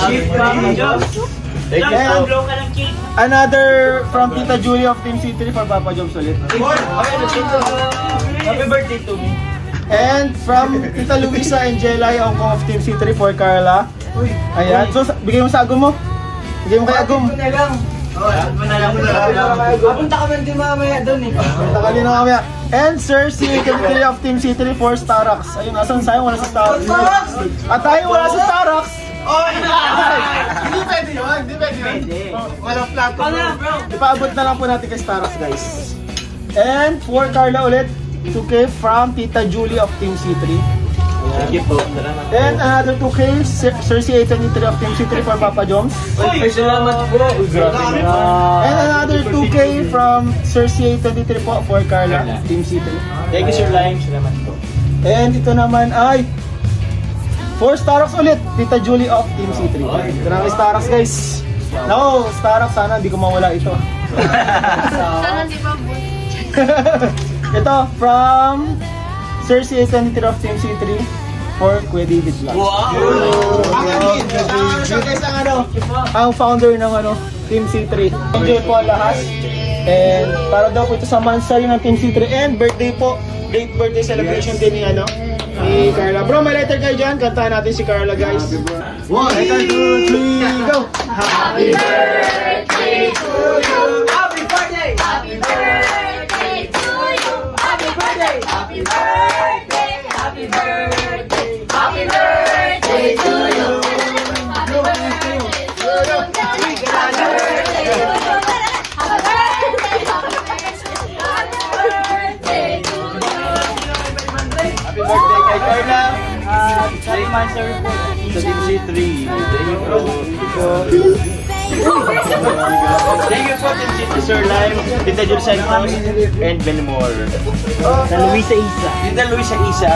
Chief Mami Jobs. And another from Tita Julie of Team C3 for Papa Jobs ulit. Happy birthday to me. And from Tita Luisa Angela Hong Kong of Team C3 for Carla. Ayan. So, bigay mo sa Agum mo. Bigay mo kay Agum. Punta ka man din mamaya doon eh. Punta ka din na mamaya. And Sir C. Committee of Team C3 for Starox. Ayun, asan sayang wala sa Starox. At tayo wala sa Starox. Hindi pwede yun. Hindi pwede yun. Walang plato. Ipaabot na lang po natin kay Starox, guys. And for Carla ulit, 2K from Tita Julie of Team C3. Thank you po. And another 2K, Sir C823 of Team C3 for Papa Joms. Ay, salamat po. And another 2K from Sir C823 po for Carla, Team C3. Thank you, Sir Lime. Salamat po. And ito naman ay for Starox ulit, Tita Julie of Team C3. Ito na kay Starox, guys. No, Starox, sana hindi ko mawala ito. Sana di ba po? Ito from Sir C823 of Team C3 for Kuya David Vlogs. Wow! Siya guys ang founder ng Team C3. Enjoy po lahat. And para daw po ito sa mansari ng Team C3 and birthday po. Late birthday celebration din ni ni Carla. Bro, may letter kayo dyan. Kantahan natin si Carla, guys. 1, 2, 3, go! Happy birthday to you! Happy birthday! Happy birthday to you! Happy birthday! Happy birthday! Happy birthday! Happy birthday to you! Happy birthday to you! Happy birthday to you! Happy birthday kay Carla. Happy Mansari po sa Team C3. Thank you po Team C3, Sir Lime, Tita Julie Santos, and Benmore. Tita Luisa Isa. Tita Luisa Isa.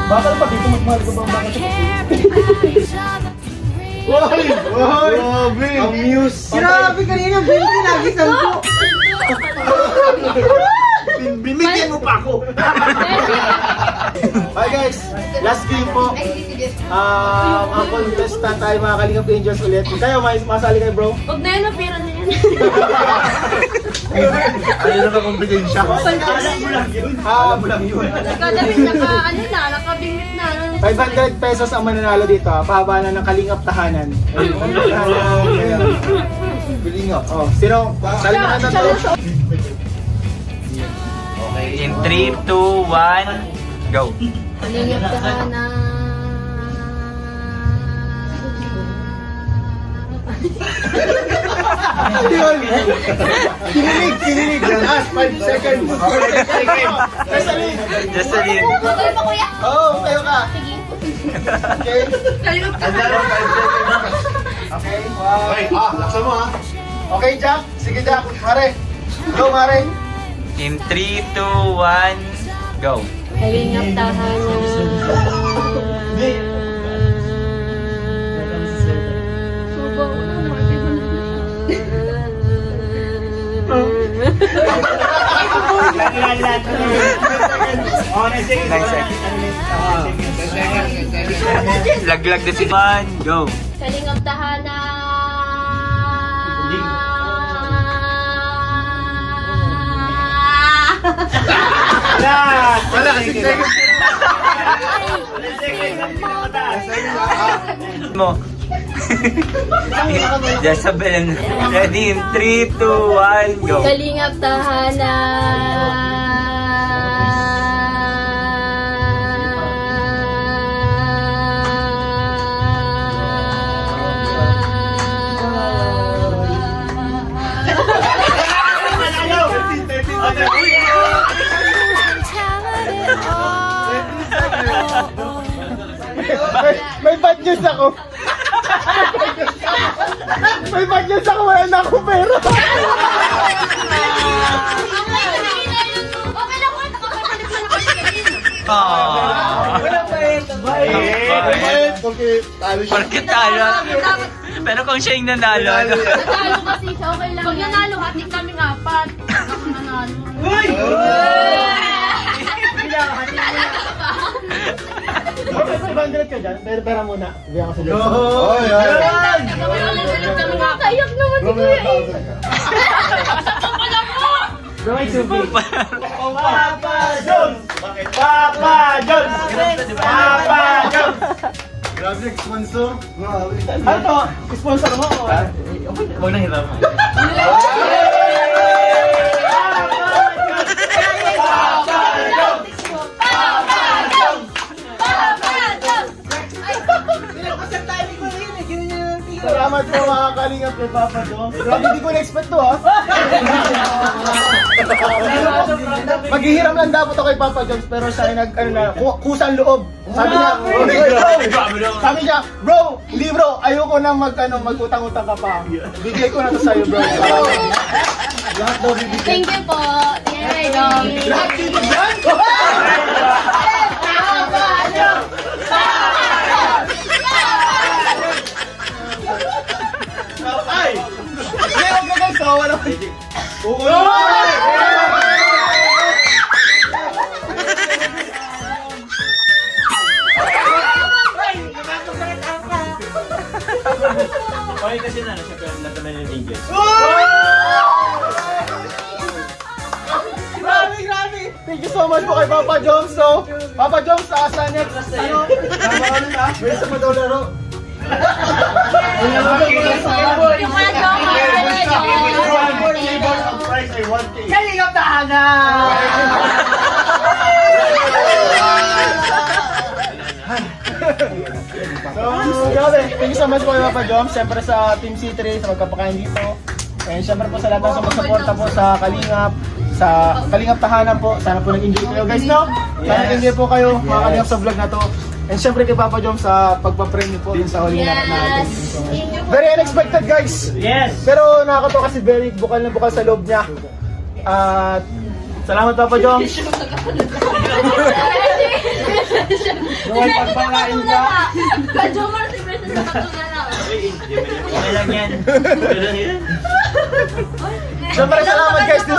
Bakal pa dito magmahal ko ba ang bakal sa Why? Grabe! Ang muse! Grabe kanina, 20 lagi 10. Binigyan mo pa ako! Bye guys! Last game po. Ang contestant tayo mga Kalingap Angels ulit. Kayo, masali kayo bro? Huwag na yun, pera na yan. Ano na ka-competition siya? Mo lang yun. Kadamit nakabingit na. 500 pesos ang mananalo dito. Pahaba na ng Kalingap tahanan. Kalingap. Oh, sino? Sali na natin to. In 3, 2, 1, go! Kalingap tahana. Kinilig. Last 5 seconds. Jocelyn! Tuloy pa kuya. Oo, tayo ka. Sige. Okay. Kalingap tahana. Okay, wow. Laksan mo ha. Okay, Jack. Sige, Jack. Mare. Go, Mare. In 3, 2, 1, go! Kalingap tahana. Laglag na si Man, go! Kalingap tahana. Wala, 6 seconds. Mo! Jezabel, ready in 3, 2, 1, go! Kalingap tahana. May bad news ako. May bad news ako. Wala na akong pera. Wala pa Okay, talo siya. Bakit talo? Pero kung siya yung nanalo, ano? Nanalo kasi siya, okay lang. Pag nanalo, hating kaming apat. Ako nanalo. Uy! Okay, 500 ka dyan. Pera muna. Bigyan ko sa Diyos. Oh, yan. Kayak naman si Kuya eh. Bro, ay subi. Papa Jones! Bakit? Papa Jones! Papa Jones! Grabe, sponsor. Ano to? Sponsor mo? Huwag nang hiram. Salamat po mga kalingap kay Papa Jones. Grabe, hindi ko na-expect to ha. Maghihiram lang dapat ako kay Papa Jones pero siya ay kusang loob. Sabi niya, bro, hindi bro, ayoko na mag-utang-utang ka pa. Bigay ko na to sa'yo bro. Lahat daw bibigay. Thank you po. Yay, dog. Lahat bibigyan? Ay! Ngayon ka guys, kawawa naman. Oo! Okay kasi na, siyempre, nataman yung English. Grabe! Thank you so much po kay Papa Jones. So, Papa Jones, sa next, namawalan na. May isa pa daw laro. Yung mga Price ay 1K. Kalingap na So, grabe. Thank you so much po kay Papa Jones. Siyempre sa Team C3, sa magkapakain dito. And siyempre po sa lahat ng sumusuporta po sa Kalingap, sa Kalingap Tahanan po. Sana po nag-enjoy kayo guys, no? Sana nag-enjoy po kayo mga Kalingap sa vlog na to. And siyempre kay Papa Jones sa pagpapremyo po sa huling na natin. Very unexpected guys! Yes! Pero nakakatawa kasi very bukal na bukal sa loob niya. At salamat Papa Jones. Noy, pagpalain ka. Kajomar si President sa katungalaw. Okay lang yan. Okay lang yan. Siyempre salamat guys din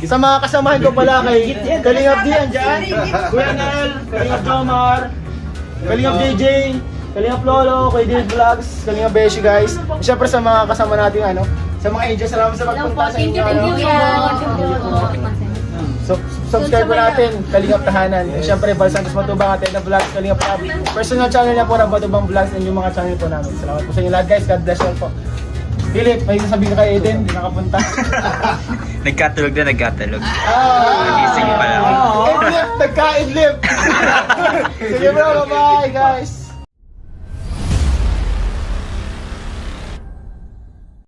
sa mga kasamahan ko pala kay Kalingap D, andyan. Kuya Nel, Kalingap Jomar, Kalingap JJ, Kalingap Lolo, kay David Vlogs, Kalingap Beshi guys. Siyempre sa mga kasama natin sa mga angels, salamat sa pagpunta sa inyo. So, subscribe po natin, Kalingap Tahanan. Siyempre, Val Santos Matubang, Atena Vlogs, Kalingap Rab. Personal channel niya po ng Matubang Vlogs and yung mga channel po namin. Salamat po sa inyo lahat guys, God bless you all po. Philip, may sasabihin ka kay Eden, hindi nakapunta. Nagkatulog na nagkatulog. Sige pa lang. Idlip, nagka-idlip. Sige bro, bye-bye guys.